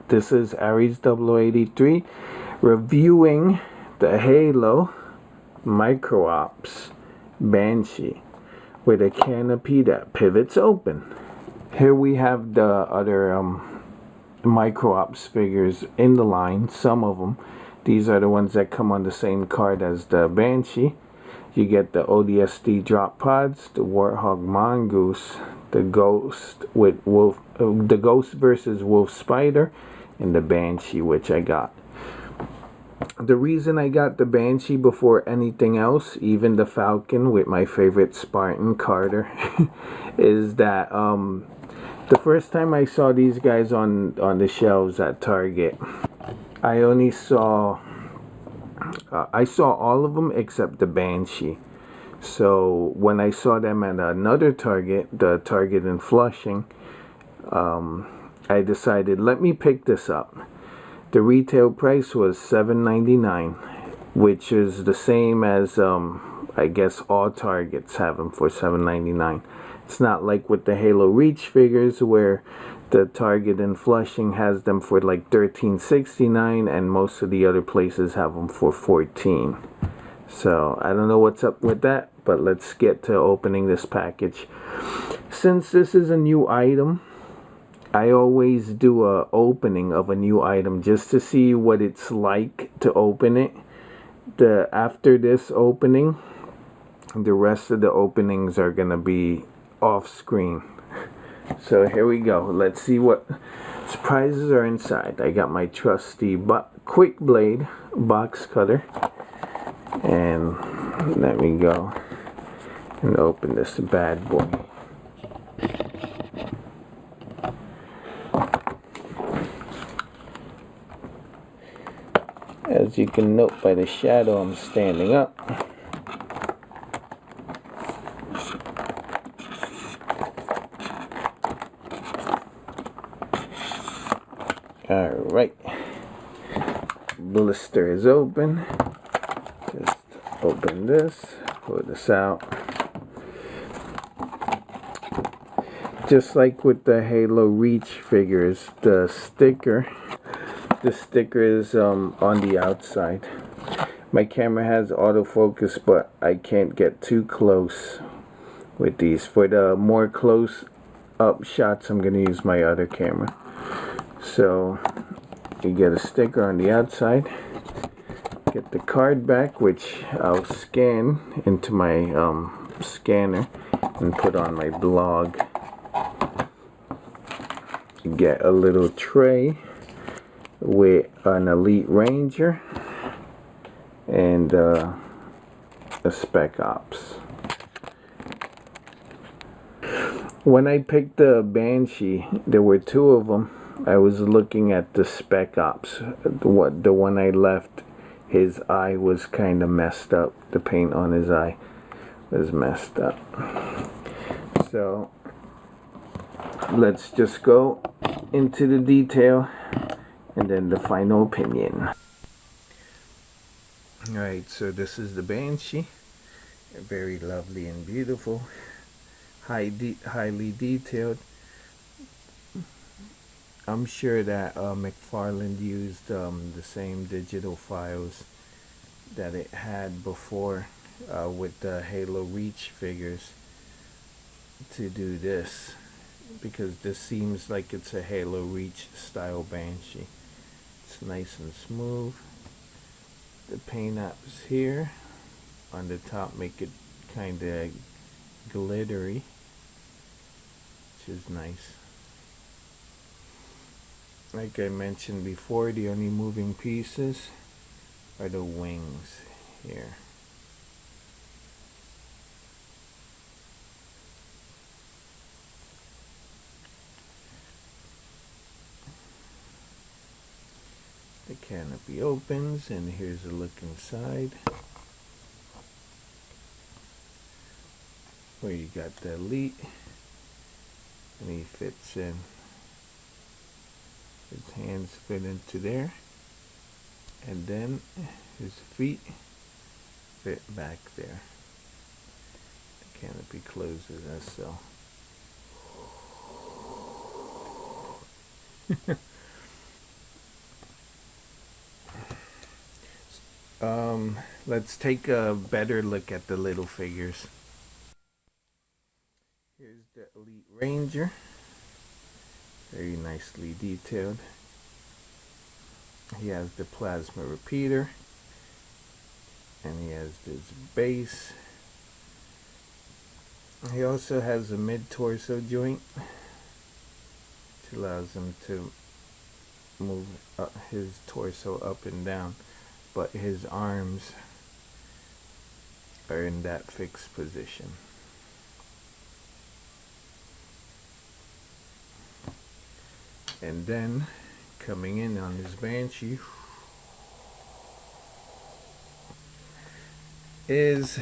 This is Aries 0083 reviewing the Halo Micro Ops Banshee with a canopy that pivots open. Here we have the other Micro Ops figures in the line, some of them. These are the ones that come on the same card as the Banshee. You get the ODST drop pods, the Warthog Mongoose, the Ghost with Wolf, the Ghost versus Wolf Spider, and the Banshee, which I got. The reason I got the Banshee before anything else, even the Falcon with my favorite Spartan Carter, is that the first time I saw these guys on the shelves at Target, I only saw I saw all of them except the Banshee. So when I saw them at another Target, the Target in Flushing, I decided, let me pick this up. The retail price was $7.99, which is the same as I guess all Targets have them for $7.99. It's not like with the Halo Reach figures where the Target in Flushing has them for like $13.69 and most of the other places have them for $14. So I don't know what's up with that, but let's get to opening this package. Since this is a new item, I always do a opening of a new item just to see what it's like to open it. After this opening, the rest of the openings are gonna be off screen. So here we go. Let's see what surprises are inside. I got my trusty quick blade box cutter, and let me go and open this bad boy. As you can note by the shadow, I'm standing up. Alright, blister is open. Just open this, pull this out. Just like with the Halo Reach figures, the sticker is on the outside. My camera has autofocus, but I can't get too close with these. For the more close up shots, I'm going to use my other camera. So you get a sticker on the outside, get the card back, which I'll scan into my scanner and put on my blog. You get a little tray with an Elite Ranger and a Spec Ops. When I picked the Banshee, there were two of them. I was looking at the Spec Ops. The one I left, his eye was kind of messed up. The paint on his eye was messed up. So let's just go into the detail and then the final opinion. Alright, so this is the Banshee. Very lovely and beautiful. Highly detailed. I'm sure that McFarlane used the same digital files that it had before with the Halo Reach figures to do this, because this seems like it's a Halo Reach style Banshee. It's nice and smooth. The paint apps here on the top make it kind of glittery, which is nice. Like I mentioned before, the only moving pieces are the wings here. The canopy opens and here's a look inside, where you got the Elite and he fits in. His hands fit into there, and then his feet fit back there. The canopy closes as so. Let's take a better look at the little figures. Here's the Elite Ranger. Very nicely detailed. He has the plasma repeater. And he has this base. He also has a mid-torso joint, which allows him to move his torso up and down, but his arms are in that fixed position. And then coming in on his Banshee is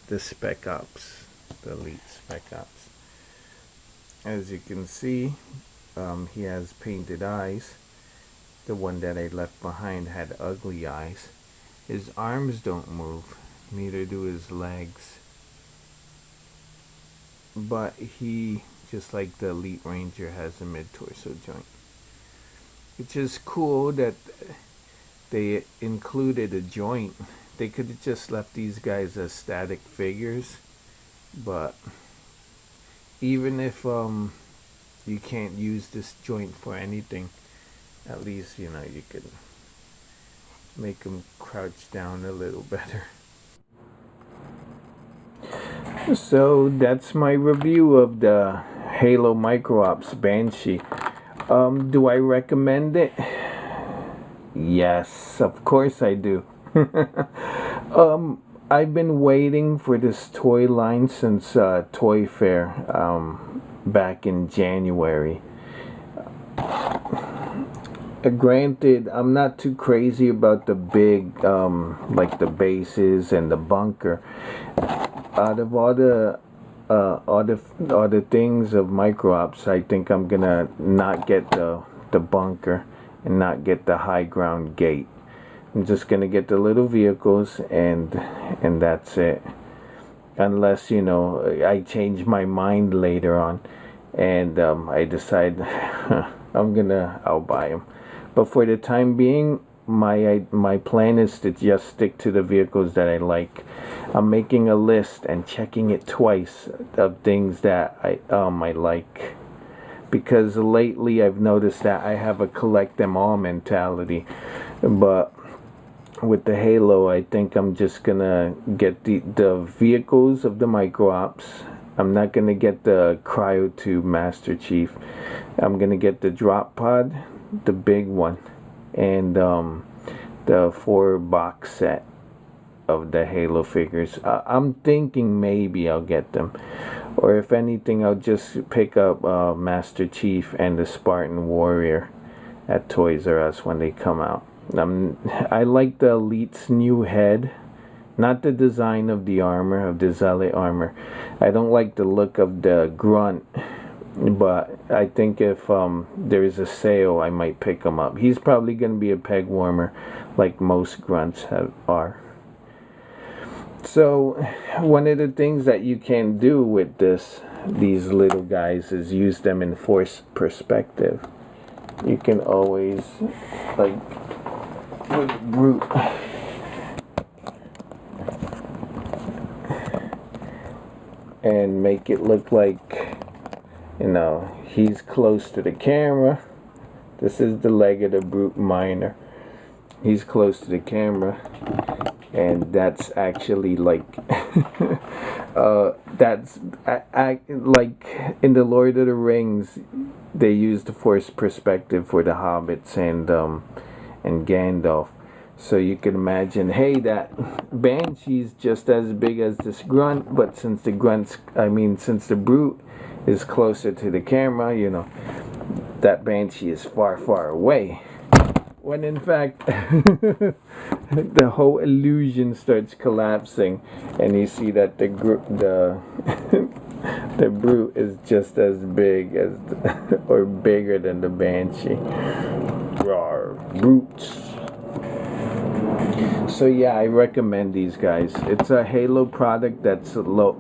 the Spec Ops, the Elite Spec Ops. As you can see, he has painted eyes. The one that I left behind had ugly eyes. His arms don't move, neither do his legs. But he, just like the Elite Ranger, has a mid-torso joint. Which is cool that they included a joint. They could have just left these guys as static figures. But even if you can't use this joint for anything, at least, you know, you could make them crouch down a little better. So that's my review of the Halo Micro Ops Banshee. Do I recommend it? Yes, of course I do. I've been waiting for this toy line since Toy Fair back in January. Granted, I'm not too crazy about the big, like the bases and the bunker. Out of all the things of Micro Ops, I think I'm gonna not get the bunker and not get the high ground gate. I'm just gonna get the little vehicles and that's it. Unless, you know, I change my mind later on and I decide I'll buy them. But for the time being, my plan is to just stick to the vehicles that I like. I'm making a list and checking it twice of things that I like, because lately I've noticed that I have a collect them all mentality. But with the Halo, I think I'm just gonna get the vehicles of the Micro Ops. I'm not gonna get the Cryo 2 Master Chief. I'm gonna get the drop pod, the big one, and the 4-box set of the Halo figures. I'm thinking maybe I'll get them, or if anything, I'll just pick up Master Chief and the Spartan Warrior at Toys R Us when they come out. I like the Elite's new head, not the design of the armor, of the Zealot armor. I don't like the look of the grunt. But I think if there is a sale, I might pick him up. He's probably going to be a peg warmer like most grunts are. So one of the things that you can do with these little guys is use them in force perspective. You can always, like with Brute, and make it look like, you know, he's close to the camera. This is the leg of the Brute Minor. He's close to the camera, and that's actually like that's like in the Lord of the Rings, they use the force perspective for the hobbits and Gandalf. So you can imagine, hey, that Banshee's just as big as this grunt, but since the Brute is closer to the camera, you know, that Banshee is far, far away. When in fact, the whole illusion starts collapsing, and you see that the Brute is just as big as, or bigger than the Banshee. Rawr, Brutes. So yeah, I recommend these guys. It's a Halo product that's below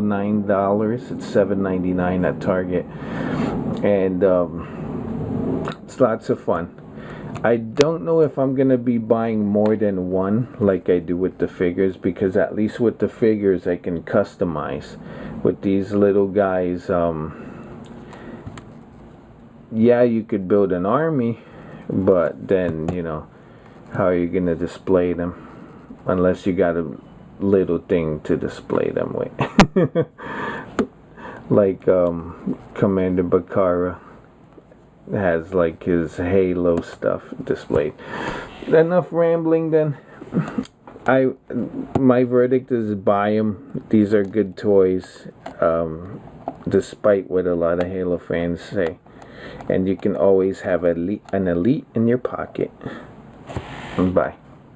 $9. It's $7.99 at Target, and it's lots of fun. I don't know if I'm gonna be buying more than one like I do with the figures, because at least with the figures I can customize. With these little guys, yeah, you could build an army, but then, you know, how are you gonna display them unless you got a little thing to display them with? Like Commander Bakara has like his Halo stuff displayed. Enough rambling then. My verdict is buy them. These are good toys, despite what a lot of Halo fans say. And you can always have an elite in your pocket. Bye.